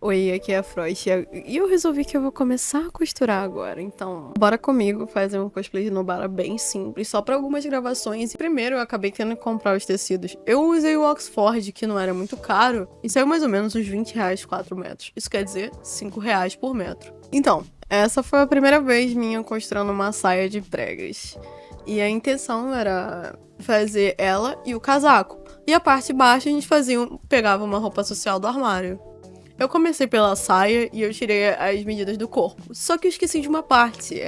Oi, aqui é a Freud e eu resolvi que eu vou começar a costurar agora, então bora comigo fazer um cosplay de Nobara bem simples, só pra algumas gravações. Primeiro eu acabei tendo que comprar os tecidos. Eu usei o Oxford, que não era muito caro, e saiu mais ou menos uns R$ 20 4 metros. Isso quer dizer R$ 5 por metro. Então, essa foi a primeira vez minha costurando uma saia de pregas. E a intenção era fazer ela e o casaco. E a parte baixa a gente pegava uma roupa social do armário. Eu comecei pela saia e eu tirei as medidas do corpo. Só que eu esqueci de uma parte,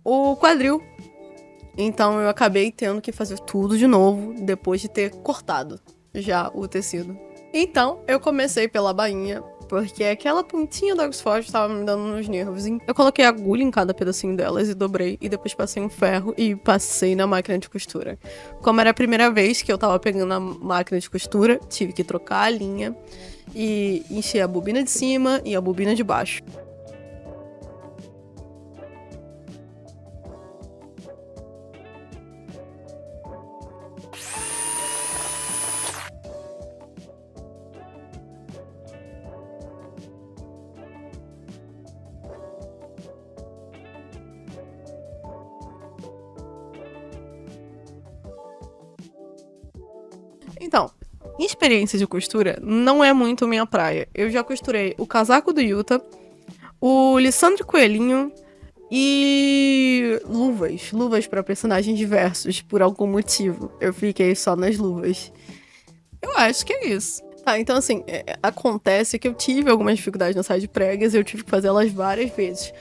o quadril. Então eu acabei tendo que fazer tudo de novo depois de ter cortado já o tecido. Então eu comecei pela bainha, porque aquela pontinha do Oxford estava me dando nos nervos. Eu coloquei agulha em cada pedacinho delas e dobrei, e depois passei um ferro e passei na máquina de costura. Como era a primeira vez que eu tava pegando a máquina de costura, tive que trocar a linha e encher a bobina de cima e a bobina de baixo. Então, experiência de costura não é muito minha praia. Eu já costurei o casaco do Yuta, o Lissandro Coelhinho e luvas para personagens diversos, por algum motivo. Eu fiquei só nas luvas. Eu acho que é isso. Tá, então assim, acontece que eu tive algumas dificuldades na saia de pregas e eu tive que fazer elas várias vezes.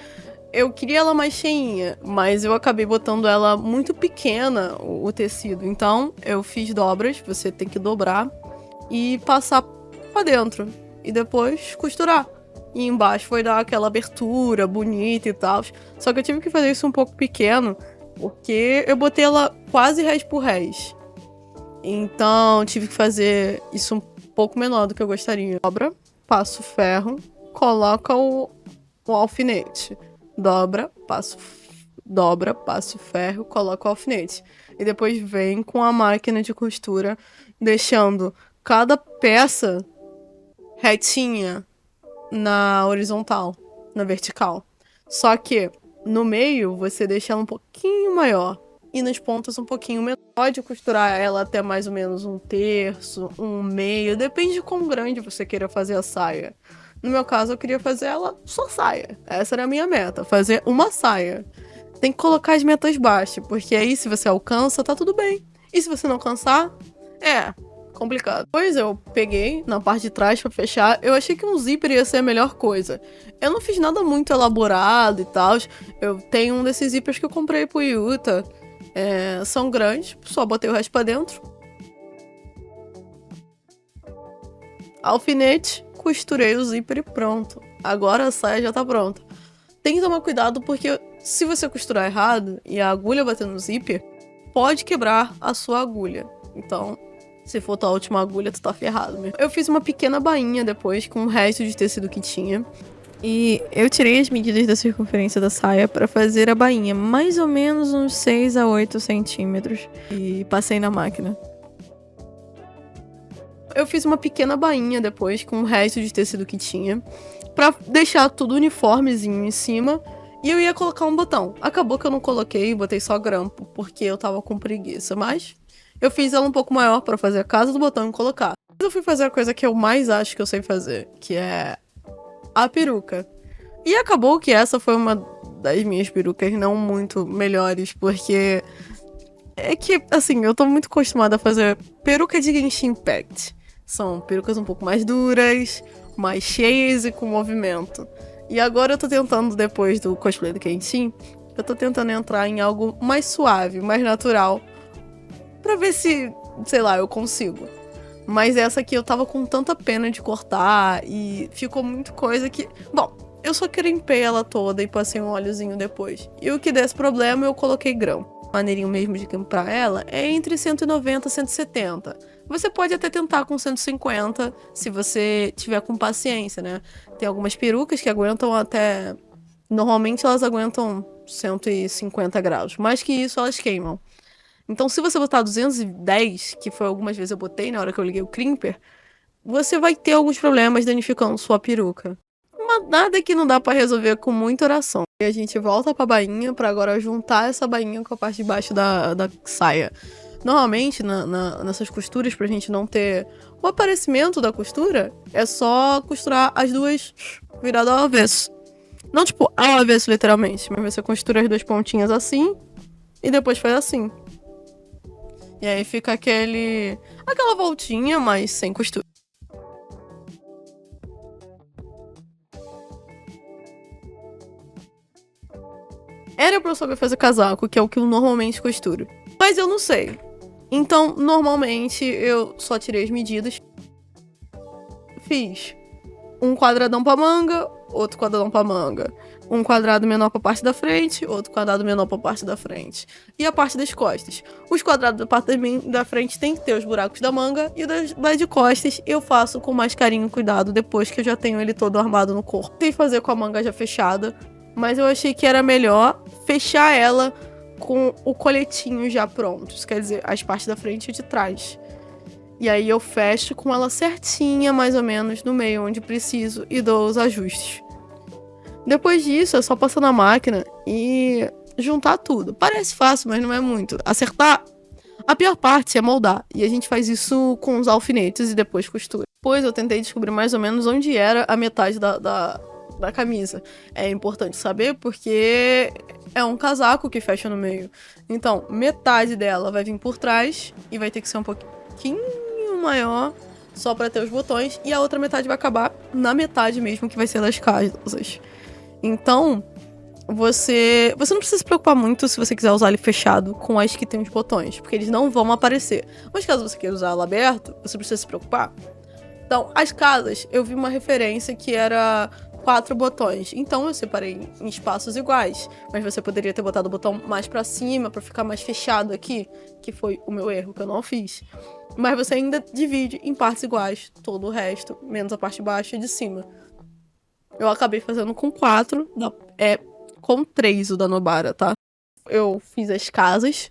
Eu queria ela mais cheinha, mas eu acabei botando ela muito pequena, o tecido. Então, eu fiz dobras, você tem que dobrar e passar pra dentro. E depois costurar. E embaixo foi dar aquela abertura bonita e tal. Só que eu tive que fazer isso um pouco pequeno, porque eu botei ela quase rés por rés. Então, tive que fazer isso um pouco menor do que eu gostaria. Dobra, passa o ferro, coloca o alfinete. Dobra, passo ferro, coloca o alfinete. E depois vem com a máquina de costura, deixando cada peça retinha na horizontal, na vertical. Só que no meio você deixa ela um pouquinho maior e nas pontas um pouquinho menor. Pode costurar ela até mais ou menos um terço, um meio, depende de quão grande você queira fazer a saia. No meu caso, eu queria fazer ela só saia. Essa era a minha meta, fazer uma saia. Tem que colocar as metas baixas, porque aí se você alcança, tá tudo bem. E se você não alcançar, é complicado. Depois eu peguei na parte de trás pra fechar. Eu achei que um zíper ia ser a melhor coisa. Eu não fiz nada muito elaborado e tal. Eu tenho um desses zíperes que eu comprei pro Yuta. São grandes, só botei o resto pra dentro. Alfinete, costurei o zíper e pronto. Agora a saia já tá pronta. Tem que tomar cuidado porque se você costurar errado e a agulha bater no zíper, pode quebrar a sua agulha. Então, se for tua última agulha, tu tá ferrado mesmo. Eu fiz uma pequena bainha depois com o resto de tecido que tinha. E eu tirei as medidas da circunferência da saia para fazer a bainha, mais ou menos uns 6 a 8 centímetros. E passei na máquina. Eu fiz uma pequena bainha depois com o resto de tecido que tinha, pra deixar tudo uniformezinho em cima, e eu ia colocar um botão. Acabou que eu não coloquei, botei só grampo, porque eu tava com preguiça, mas eu fiz ela um pouco maior pra fazer a casa do botão e colocar. Eu fui fazer a coisa que eu mais acho que eu sei fazer, que é a peruca. E acabou que essa foi uma das minhas perucas não muito melhores, porque é que, assim, eu tô muito acostumada a fazer peruca de Genshin Impact. São perucas um pouco mais duras, mais cheias e com movimento. E agora eu tô tentando, depois do cosplay do Genshin, eu tô tentando entrar em algo mais suave, mais natural. Pra ver se, sei lá, eu consigo. Mas essa aqui eu tava com tanta pena de cortar e ficou muito coisa que... Bom, eu só crimpei ela toda e passei um óleozinho depois. E o que desse problema eu coloquei grão. Maneirinho mesmo de crimpar ela é entre 190 e 170. Você pode até tentar com 150 se você tiver com paciência, né? Tem algumas perucas que aguentam até... Normalmente elas aguentam 150 graus. Mais que isso, elas queimam. Então, se você botar 210, que foi algumas vezes eu botei na hora que eu liguei o crimper, você vai ter alguns problemas danificando sua peruca. Mas nada que não dá pra resolver com muita oração. E a gente volta pra bainha pra agora juntar essa bainha com a parte de baixo da saia. Normalmente, nessas costuras, pra gente não ter o aparecimento da costura, é só costurar as duas viradas ao avesso. Não tipo ao avesso, literalmente, mas você costura as duas pontinhas assim e depois faz assim. E aí fica aquela voltinha, mas sem costura. Era pra eu saber fazer casaco, que é o que eu normalmente costuro. Mas eu não sei. Então, normalmente, eu só tirei as medidas. Fiz um quadradão pra manga, outro quadradão pra manga. Um quadrado menor pra parte da frente, outro quadrado menor pra parte da frente. E a parte das costas. Os quadrados da parte da frente tem que ter os buracos da manga. E das de costas eu faço com mais carinho e cuidado depois que eu já tenho ele todo armado no corpo. Tentei fazer com a manga já fechada, mas eu achei que era melhor fechar ela com o coletinho já pronto. Isso quer dizer, as partes da frente e de trás. E aí eu fecho com ela certinha, mais ou menos, no meio onde preciso e dou os ajustes. Depois disso, é só passar na máquina e juntar tudo. Parece fácil, mas não é muito. Acertar, a pior parte é moldar. E a gente faz isso com os alfinetes e depois costura. Depois eu tentei descobrir mais ou menos onde era a metade da camisa. É importante saber porque é um casaco que fecha no meio. Então, metade dela vai vir por trás e vai ter que ser um pouquinho maior só pra ter os botões. E a outra metade vai acabar na metade mesmo, que vai ser das calças. Então, você não precisa se preocupar muito se você quiser usar ele fechado com as que tem os botões, porque eles não vão aparecer. Mas caso você queira usar ela aberto, você precisa se preocupar. Então, as casas, eu vi uma referência que era 4 botões. Então, eu separei em espaços iguais. Mas você poderia ter botado o botão mais pra cima, pra ficar mais fechado aqui, que foi o meu erro, que eu não fiz. Mas você ainda divide em partes iguais todo o resto, menos a parte de baixo e de cima. Eu acabei fazendo com 4, com 3 o da Nobara, tá? Eu fiz as casas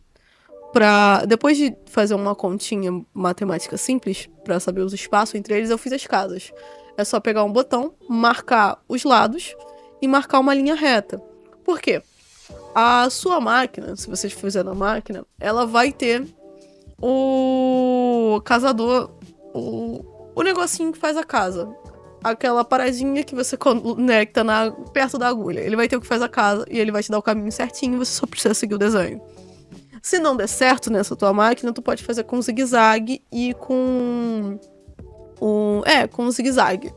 depois de fazer uma continha matemática simples, pra saber os espaços entre eles, eu fiz as casas. É só pegar um botão, marcar os lados e marcar uma linha reta. Por quê? A sua máquina, se você fizer na máquina, ela vai ter o casador, o negocinho que faz a casa. Aquela paradinha que você conecta perto da agulha. Ele vai ter o que faz a casa e ele vai te dar o caminho certinho, você só precisa seguir o desenho. Se não der certo nessa tua máquina, tu pode fazer com zigue-zague e com um zigue-zague,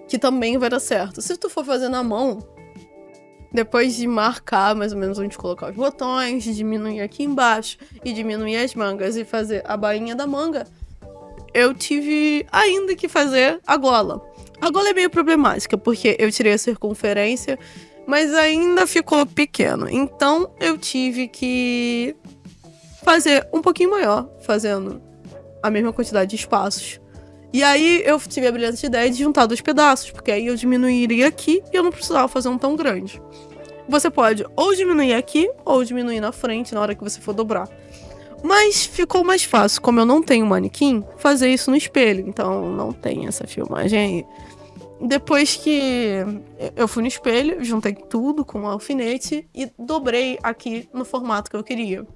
que também vai dar certo. Se tu for fazer na mão, depois de marcar mais ou menos onde colocar os botões, diminuir aqui embaixo e diminuir as mangas e fazer a bainha da manga, eu tive ainda que fazer a gola. A gola é meio problemática, porque eu tirei a circunferência, mas ainda ficou pequeno. Então, eu tive que fazer um pouquinho maior, fazendo a mesma quantidade de espaços. E aí, eu tive a brilhante ideia de juntar 2 pedaços, porque aí eu diminuiria aqui e eu não precisava fazer um tão grande. Você pode ou diminuir aqui, ou diminuir na frente, na hora que você for dobrar. Mas ficou mais fácil, como eu não tenho manequim, fazer isso no espelho. Então não tem essa filmagem aí. Depois que eu fui no espelho, juntei tudo com um alfinete e dobrei aqui no formato que eu queria.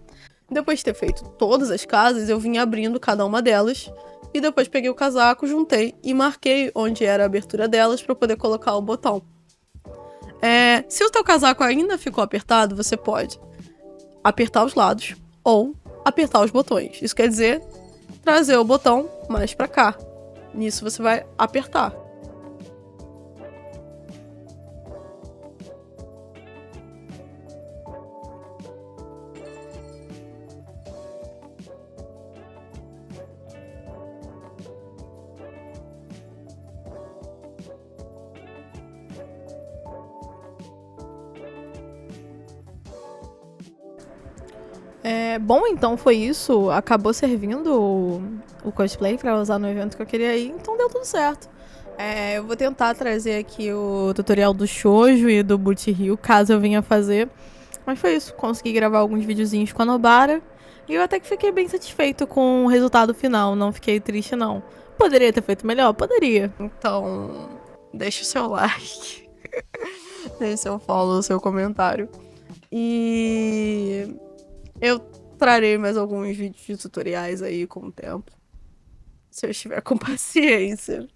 Depois de ter feito todas as casas, eu vim abrindo cada uma delas. E depois peguei o casaco, juntei e marquei onde era a abertura delas para poder colocar o botão. Se o teu casaco ainda ficou apertado, você pode apertar os lados ou apertar os botões. Isso quer dizer trazer o botão mais pra cá. Nisso você vai apertar. Bom, então foi isso. Acabou servindo o cosplay pra usar no evento que eu queria ir, então deu tudo certo. Eu vou tentar trazer aqui o tutorial do Shoujo e do Boot Hill, caso eu venha fazer. Mas foi isso, consegui gravar alguns videozinhos com a Nobara E eu até que fiquei bem satisfeito com o resultado final, não fiquei triste não. Poderia ter feito melhor? Poderia. Então, deixa o seu like, deixa o seu follow, o seu comentário. E eu trarei mais alguns vídeos de tutoriais aí com o tempo. Se eu estiver com paciência.